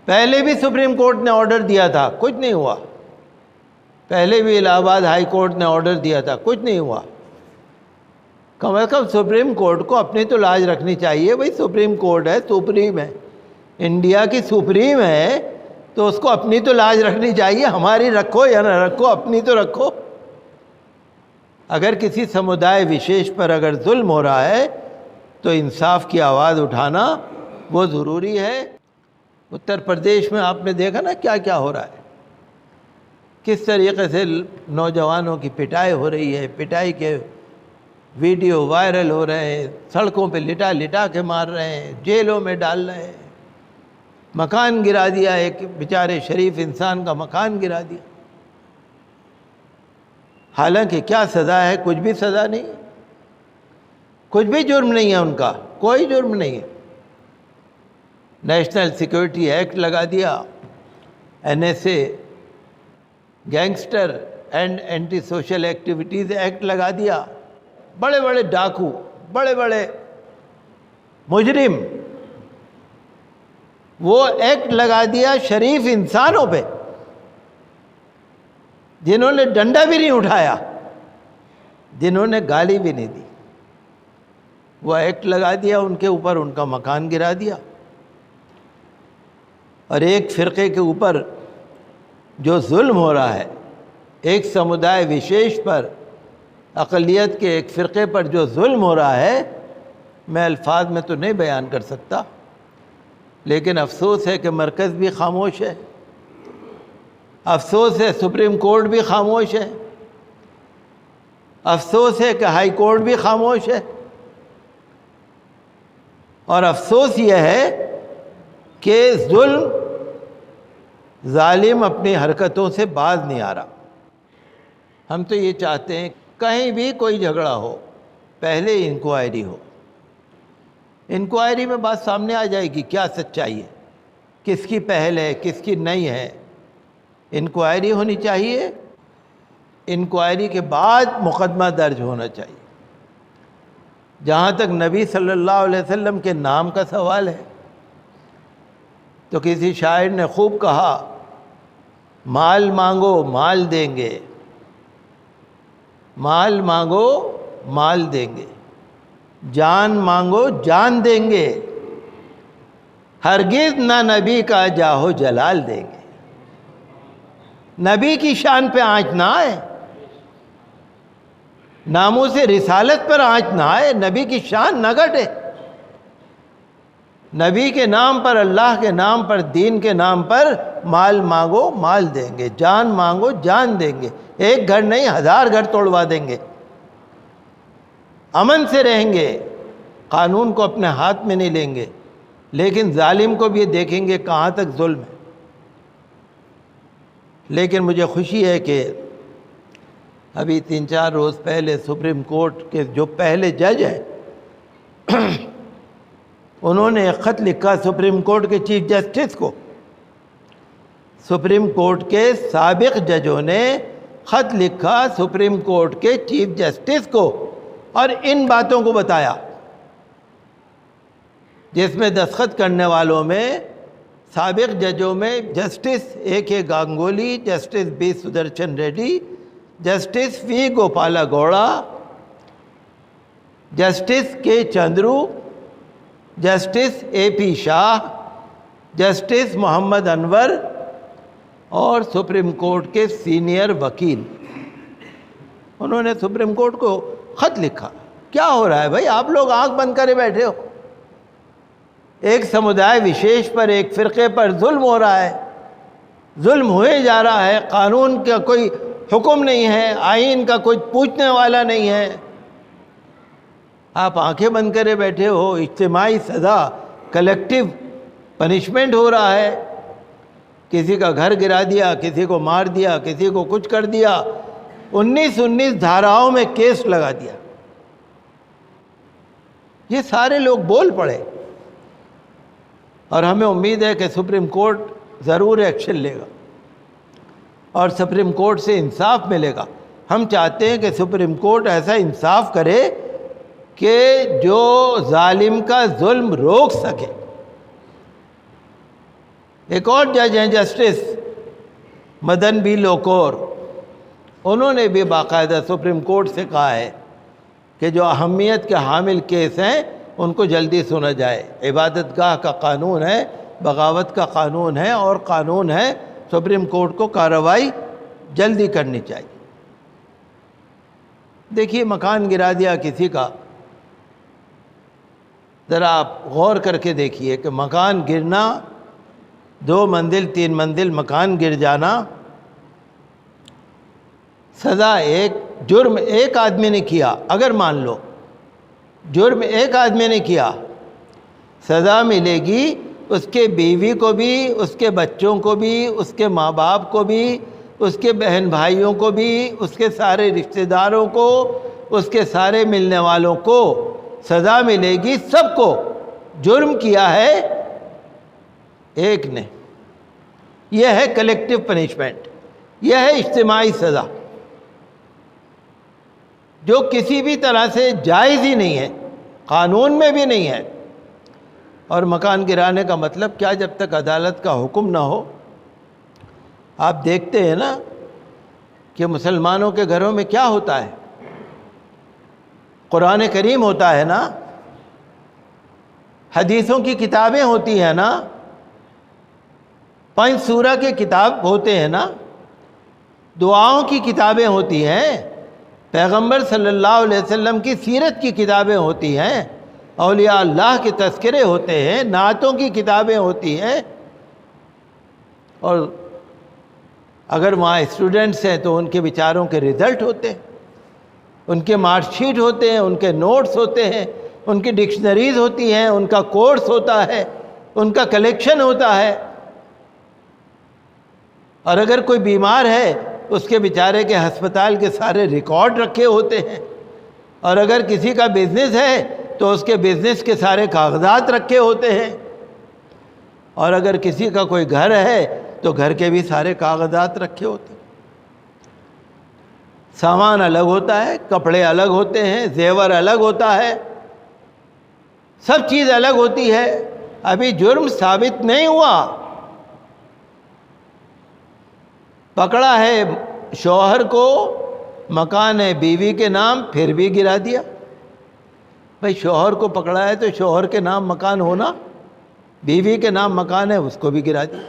پہلے بھی supreme court نے آرڈر دیا تھا، کچھ نہیں ہوا. پہلے بھی الہ آباد ہائی کورٹ نے آرڈر دیا تھا، کچھ نہیں ہوا. کم از کم سپریم کورٹ کو اپنی تو لاج رکھنی چاہیے. بھائی سپریم کورٹ ہے، سپریم ہے، انڈیا کی سپریم ہے، تو اس کو اپنی تو لاج رکھنی چاہیے. ہماری رکھو یا نہ رکھو، اپنی تو رکھو. اگر کسی سمودائے وشیش پر اگر ظلم ہو رہا ہے تو انصاف کی آواز اٹھانا وہ ضروری ہے. اتر پردیش میں آپ نے دیکھا نا کیا کیا ہو رہا ہے، کس طریقے سے نوجوانوں کی پٹائی ہو رہی ہے، پٹائی کے ویڈیو وائرل ہو رہے ہیں، سڑکوں پہ لٹا لٹا کے مار رہے ہیں، جیلوں میں ڈال رہے ہیں. مکان گرا دیا، ایک بیچارے شریف انسان کا مکان گرا دیا. حالانکہ کیا سزا ہے؟ کچھ بھی سزا نہیں، کچھ بھی جرم نہیں ہے ان کا، کوئی جرم نہیں ہے. نیشنل سیکورٹی ایکٹ لگا دیا، NSA gangster and anti social activities act لگا دیا. بڑے بڑے ڈاکو، بڑے بڑے مجرم، وہ ایکٹ لگا دیا شریف انسانوں پہ جنہوں نے ڈنڈا بھی نہیں اٹھایا، جنہوں نے گالی بھی نہیں دی. وہ ایکٹ لگا دیا ان کے اوپر، ان کا مکان گرا دیا. اور ایک فرقے کے اوپر جو ظلم ہو رہا ہے، ایک سمودائے وشیش پر، اقلیت کے ایک فرقے پر جو ظلم ہو رہا ہے، میں الفاظ میں تو نہیں بیان کر سکتا. لیکن افسوس ہے کہ مرکز بھی خاموش ہے، افسوس ہے سپریم کورٹ بھی خاموش ہے، افسوس ہے کہ ہائی کورٹ بھی خاموش ہے. اور افسوس یہ ہے کہ ظالم اپنی حرکتوں سے باز نہیں آ رہا. ہم تو یہ چاہتے ہیں کہیں بھی کوئی جھگڑا ہو، پہلے انکوائری ہو. انکوائری میں بات سامنے آ جائے گی کیا سچائی ہے، کس کی پہل ہے، کس کی نہیں ہے. انکوائری ہونی چاہیے، انکوائری کے بعد مقدمہ درج ہونا چاہیے. جہاں تک نبی صلی اللہ علیہ وسلم کے نام کا سوال ہے تو کسی شاعر نے خوب کہا، مال مانگو مال دیں گے، مال مانگو مال دیں گے، جان مانگو جان دیں گے، ہرگز نہ نبی کا جاہو جلال دیں گے. نبی کی شان پہ آنچ نہ آئے، ناموس رسالت پر آنچ نہ آئے، نبی کی شان نہ گھٹے. نبی کے نام پر، اللہ کے نام پر، دین کے نام پر مال مانگو مال دیں گے، جان مانگو جان دیں گے. ایک گھر نہیں 1000 گھر توڑوا دیں گے. امن سے رہیں گے، قانون کو اپنے ہاتھ میں نہیں لیں گے، لیکن ظالم کو بھی دیکھیں گے کہاں تک ظلم ہے. لیکن مجھے خوشی ہے کہ ابھی 3-4 روز پہلے سپریم کورٹ کے جو پہلے جج ہیں انہوں نے ایک خط لکھا سپریم کورٹ کے چیف جسٹس کو. سپریم کورٹ کے سابق ججوں نے خط لکھا سپریم کورٹ کے چیف جسٹس کو اور ان باتوں کو بتایا، جس میں دستخط کرنے والوں میں سابق ججوں میں justice A.K. Ganguly, justice B. Sudarshan Reddy, justice V. Gopala Gowda, justice K. Chandru, justice A.P. Shah, justice Mohammad Anwar اور سپریم کورٹ کے سینئر وکیل. انہوں نے سپریم کورٹ کو خط لکھا. کیا ہو رہا ہے بھائی؟ آپ لوگ آنکھ بند کرے بیٹھے ہو. ایک سمودائے وشیش پر، ایک فرقے پر ظلم ہو رہا ہے، ظلم ہوئے جا رہا ہے، قانون کا کوئی حکم نہیں ہے، آئین کا کوئی پوچھنے والا نہیں ہے. آپ آنکھیں بند کرے بیٹھے ہو. اجتماعی سزا، کلیکٹیو پنشمنٹ ہو رہا ہے. کسی کا گھر گرا دیا، کسی کو مار دیا، کسی کو کچھ کر دیا، 19 دھاراؤں میں کیس لگا دیا. یہ سارے لوگ بول پڑے اور ہمیں امید ہے کہ سپریم کورٹ ضرور ایکشن لے گا اور سپریم کورٹ سے انصاف ملے گا. ہم چاہتے ہیں کہ سپریم کورٹ ایسا انصاف کرے کہ جو ظالم کا ظلم روک سکے. ایک اور جج ہیں جسٹس مدن بی لوکور، انہوں نے بھی باقاعدہ سپریم کورٹ سے کہا ہے کہ جو اہمیت کے حامل کیس ہیں ان کو جلدی سنا جائے۔ عبادت گاہ کا قانون ہے، بغاوت کا قانون ہے، اور قانون ہے، سپریم کورٹ کو کارروائی جلدی کرنی چاہیے۔ دیکھیے مکان گرا دیا کسی کا، ذرا آپ غور کر کے دیکھیے کہ مکان گرنا، 2 منزل 3 منزل مکان گر جانا، سزا جرم ایک آدمی نے کیا، اگر مان لو جرم ایک آدمی نے کیا، سزا ملے گی اس کے بیوی کو بھی، اس کے بچوں کو بھی، اس کے ماں باپ کو بھی، اس کے بہن بھائیوں کو بھی، اس کے سارے رشتہ داروں کو، اس کے سارے ملنے والوں کو سزا ملے گی، سب کو۔ جرم کیا ہے ایک نے، یہ ہے کلیکٹیو پنشمنٹ، یہ ہے اجتماعی سزا، جو کسی بھی طرح سے جائز ہی نہیں ہے، قانون میں بھی نہیں ہے۔ اور مکان گرانے کا مطلب کیا؟ جب تک عدالت کا حکم نہ ہو۔ آپ دیکھتے ہیں نا کہ مسلمانوں کے گھروں میں کیا ہوتا ہے، قرآن کریم ہوتا ہے نا، حدیثوں کی کتابیں ہوتی ہیں نا، 5 سورہ کے کتاب ہوتے ہیں نا، دعاؤں کی کتابیں ہوتی ہیں، پیغمبر صلی اللہ علیہ وسلم کی سیرت کی کتابیں ہوتی ہیں، اولیاء اللہ کے تذکرے ہوتے ہیں، نعتوں کی کتابیں ہوتی ہیں۔ اور اگر وہاں اسٹوڈنٹس ہیں تو ان کے بیچاروں کے رزلٹ ہوتے ہیں، ان کے مارک شیٹ ہوتے ہیں، ان کے نوٹس ہوتے ہیں، ان کی ڈکشنریز ہوتی ہیں، ان کا کورس ہوتا ہے، ان کا کلیکشن ہوتا ہے۔ اور اگر کوئی بیمار ہے اس کے بیچارے کے ہسپتال کے سارے ریکارڈ رکھے ہوتے ہیں، اور اگر کسی کا بزنس ہے تو اس کے بزنس کے سارے کاغذات رکھے ہوتے ہیں، اور اگر کسی کا کوئی گھر ہے تو گھر کے بھی سارے کاغذات رکھے ہوتے ہیں۔ سامان الگ ہوتا ہے، کپڑے الگ ہوتے ہیں، زیور الگ ہوتا ہے، سب چیز الگ ہوتی ہے۔ ابھی جرم ثابت نہیں ہوا، پکڑا ہے شوہر کو، مکان ہے بیوی کے نام، پھر بھی گرا دیا۔ بھائی شوہر کو پکڑا ہے تو شوہر کے نام مکان ہونا، بیوی کے نام مکان ہے اس کو بھی گرا دیا۔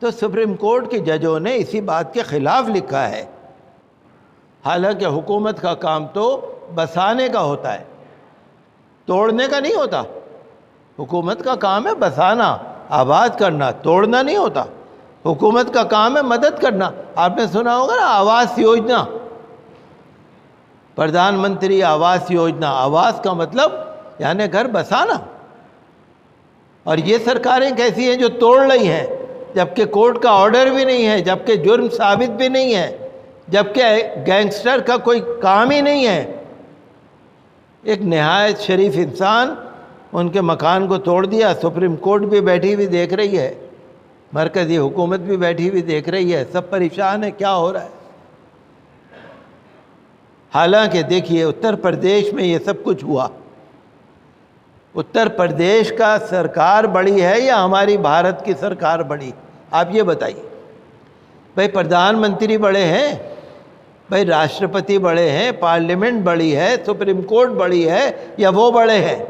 تو سپریم کورٹ کے ججوں نے اسی بات کے خلاف لکھا ہے۔ حالانکہ حکومت کا کام تو بسانے کا ہوتا ہے، توڑنے کا نہیں ہوتا۔ حکومت کا کام ہے بسانا، آباد کرنا، توڑنا نہیں ہوتا۔ حکومت کا کام ہے مدد کرنا۔ آپ نے سنا ہوگا نا آواس یوجنا، پردھان منتری آواس یوجنا، آواس کا مطلب یعنی گھر بسانا۔ اور یہ سرکاریں کیسی ہیں جو توڑ رہی ہیں، جبکہ کورٹ کا آرڈر بھی نہیں ہے، جبکہ جرم ثابت بھی نہیں ہے، جبکہ گینگسٹر کا کوئی کام ہی نہیں ہے۔ ایک نہایت شریف انسان ان کے مکان کو توڑ دیا، سپریم کورٹ بھی بیٹھی ہوئی دیکھ رہی ہے، مرکزی حکومت بھی بیٹھی ہوئی دیکھ رہی ہے، سب پریشان ہے کیا ہو رہا ہے۔ حالانکہ دیکھیے اتر پردیش میں یہ سب کچھ ہوا۔ اتر پردیش کا سرکار بڑی ہے یا ہماری بھارت کی سرکار بڑی؟ آپ یہ بتائیے۔ بھائی پردھان منتری بڑے ہیں، بھائی راشٹرپتی بڑے ہیں، پارلیمنٹ بڑی ہے، سپریم کورٹ بڑی ہے، یا وہ بڑے ہیں؟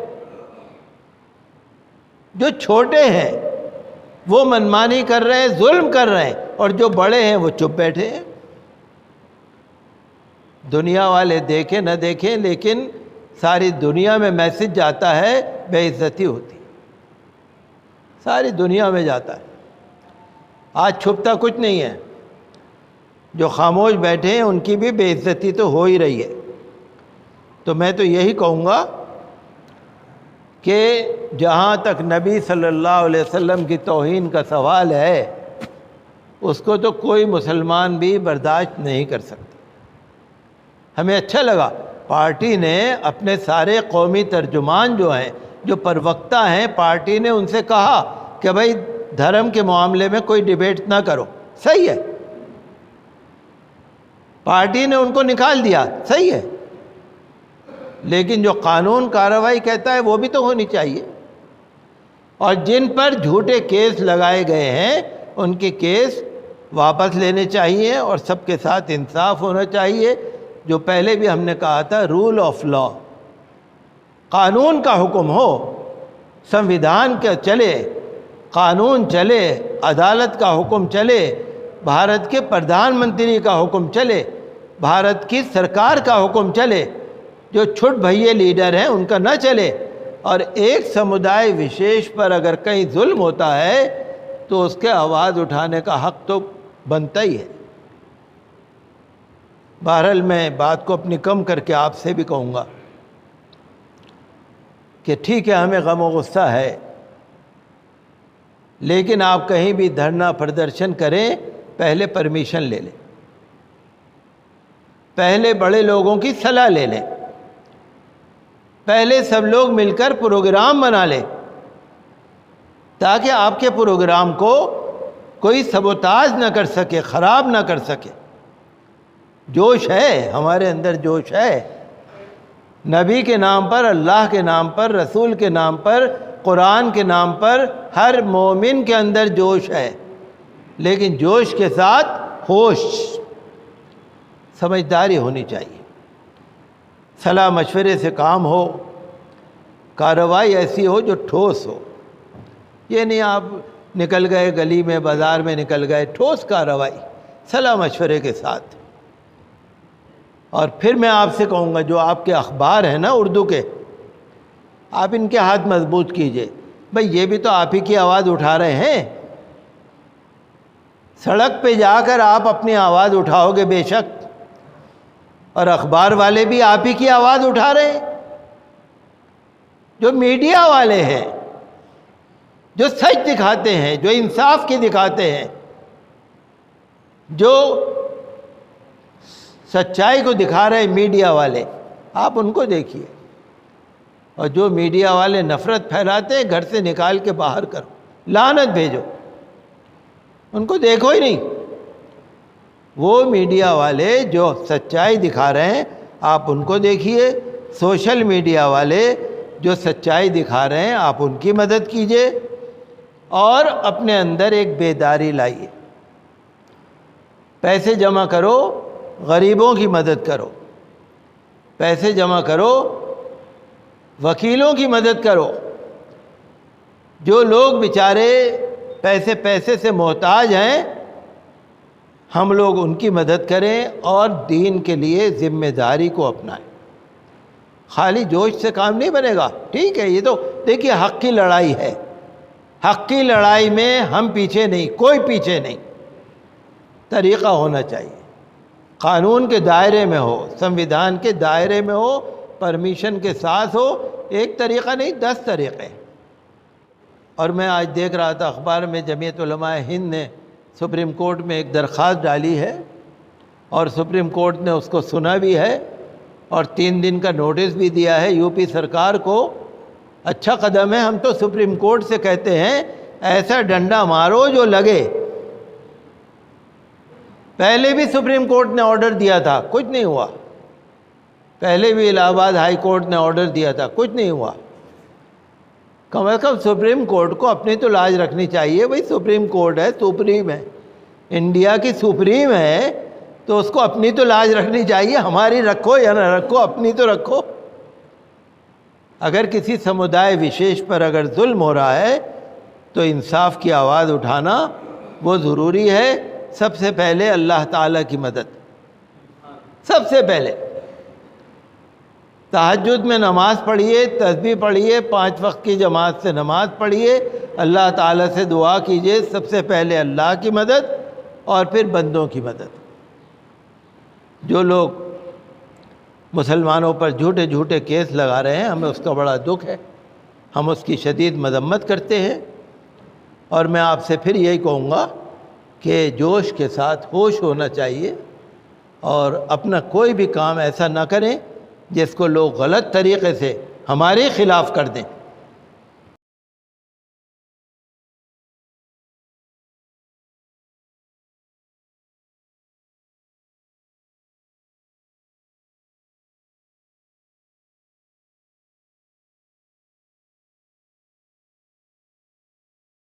جو چھوٹے ہیں وہ منمانی کر رہے ہیں، ظلم کر رہے ہیں، اور جو بڑے ہیں وہ چپ بیٹھے ہیں۔ دنیا والے دیکھیں نہ دیکھیں، لیکن ساری دنیا میں میسج جاتا ہے بے عزتی ہوتی، ساری دنیا میں جاتا ہے۔ آج چھپتا کچھ نہیں ہے، جو خاموش بیٹھے ہیں ان کی بھی بے عزتی تو ہو ہی رہی ہے۔ تو میں تو یہی کہوں گا کہ جہاں تک نبی صلی اللہ علیہ وسلم کی توہین کا سوال ہے، اس کو تو کوئی مسلمان بھی برداشت نہیں کر سکتا۔ ہمیں اچھا لگا پارٹی نے اپنے سارے قومی ترجمان جو ہیں، جو پروکتا ہیں، پارٹی نے ان سے کہا کہ بھائی دھرم کے معاملے میں کوئی ڈیبیٹ نہ کرو، صحیح ہے۔ پارٹی نے ان کو نکال دیا، صحیح ہے، لیکن جو قانون کارروائی کہتا ہے وہ بھی تو ہونی چاہیے۔ اور جن پر جھوٹے کیس لگائے گئے ہیں ان کے کیس واپس لینے چاہیے، اور سب کے ساتھ انصاف ہونا چاہیے۔ جو پہلے بھی ہم نے کہا تھا، رول آف لا، قانون کا حکم ہو، سنویدھان کا چلے، قانون چلے، عدالت کا حکم چلے، بھارت کے پردھان منتری کا حکم چلے، بھارت کی سرکار کا حکم چلے۔ جو چھٹ بھئیے لیڈر ہیں ان کا نہ چلے، اور ایک سمودائے وشیش پر اگر کہیں ظلم ہوتا ہے تو اس کے آواز اٹھانے کا حق تو بنتا ہی ہے۔ بہرحال میں بات کو اپنی کم کر کے آپ سے بھی کہوں گا کہ ٹھیک ہے، ہمیں غم و غصہ ہے، لیکن آپ کہیں بھی دھرنا پردرشن کریں، پہلے پرمیشن لے لیں، پہلے بڑے لوگوں کی صلاح لے لیں، پہلے سب لوگ مل کر پروگرام بنا لیں، تاکہ آپ کے پروگرام کو کوئی سبوتاژ نہ کر سکے، خراب نہ کر سکے۔ جوش ہے، ہمارے اندر جوش ہے، نبی کے نام پر، اللہ کے نام پر، رسول کے نام پر، قرآن کے نام پر، ہر مومن کے اندر جوش ہے، لیکن جوش کے ساتھ ہوش، سمجھداری ہونی چاہیے، صلاح مشورے سے کام ہو، کارروائی ایسی ہو جو ٹھوس ہو۔ یہ نہیں آپ نکل گئے گلی میں، بازار میں نکل گئے، ٹھوس کارروائی صلاح مشورے کے ساتھ۔ اور پھر میں آپ سے کہوں گا، جو آپ کے اخبار ہیں نا اردو کے، آپ ان کے ہاتھ مضبوط کیجئے۔ بھئی یہ بھی تو آپ ہی کی آواز اٹھا رہے ہیں، سڑک پہ جا کر آپ اپنی آواز اٹھاؤ گے بے شک، اور اخبار والے بھی آپ ہی کی آواز اٹھا رہے ہیں۔ جو میڈیا والے ہیں، جو سچ دکھاتے ہیں، جو انصاف کی دکھاتے ہیں، جو سچائی کو دکھا رہے ہیں میڈیا والے، آپ ان کو دیکھیے، اور جو میڈیا والے نفرت پھیلاتے ہیں، گھر سے نکال کے باہر کرو، لعنت بھیجو، ان کو دیکھو ہی نہیں۔ وہ میڈیا والے جو سچائی دکھا رہے ہیں آپ ان کو دیکھیے، سوشل میڈیا والے جو سچائی دکھا رہے ہیں آپ ان کی مدد کیجئے، اور اپنے اندر ایک بیداری لائیے۔ پیسے جمع کرو، غریبوں کی مدد کرو، پیسے جمع کرو، وکیلوں کی مدد کرو، جو لوگ بیچارے پیسے سے محتاج ہیں، ہم لوگ ان کی مدد کریں اور دین کے لیے ذمہ داری کو اپنائیں۔ خالی جوش سے کام نہیں بنے گا، ٹھیک ہے، یہ تو دیکھیے حق کی لڑائی ہے، حق کی لڑائی میں ہم پیچھے نہیں، کوئی پیچھے نہیں، طریقہ ہونا چاہیے، قانون کے دائرے میں ہو، سنویدھان کے دائرے میں ہو، پرمیشن کے ساتھ ہو، ایک طریقہ نہیں 10 طریقے۔ اور میں آج دیکھ رہا تھا اخبار میں، جمعیت علماء ہند نے سپریم کورٹ میں ایک درخواست ڈالی ہے، اور سپریم کورٹ نے اس کو سنا بھی ہے، اور 3 دن کا نوٹس بھی دیا ہے یو پی سرکار کو۔ اچھا قدم ہے، ہم تو سپریم کورٹ سے کہتے ہیں ایسا ڈنڈا مارو جو لگے۔ پہلے بھی سپریم کورٹ نے آرڈر دیا تھا، کچھ نہیں ہوا، پہلے بھی الہ آباد ہائی کورٹ نے آرڈر دیا تھا، کچھ نہیں ہوا۔ کم از کم سپریم کورٹ کو اپنی تو لاج رکھنی چاہیے، بھئی سپریم کورٹ ہے، سپریم ہے، انڈیا کی سپریم ہے، تو اس کو اپنی تو لاج رکھنی چاہیے، ہماری رکھو یا نہ رکھو، اپنی تو رکھو۔ اگر کسی سمودائے وشیش پر اگر ظلم ہو رہا ہے تو انصاف کی آواز اٹھانا وہ ضروری ہے۔ سب سے پہلے اللہ تعالیٰ کی مدد، سب سے پہلے تہجد میں نماز پڑھیے، تسبیح پڑھیے، 5 وقت کی جماعت سے نماز پڑھیے، اللہ تعالیٰ سے دعا کیجیے، سب سے پہلے اللہ کی مدد اور پھر بندوں کی مدد۔ جو لوگ مسلمانوں پر جھوٹے کیس لگا رہے ہیں، ہمیں اس کا بڑا دکھ ہے، ہم اس کی شدید مذمت کرتے ہیں، اور میں آپ سے پھر یہی کہوں گا کہ جوش کے ساتھ ہوش ہونا چاہیے، اور اپنا کوئی بھی کام ایسا نہ کریں جس کو لوگ غلط طریقے سے ہمارے خلاف کر دیں۔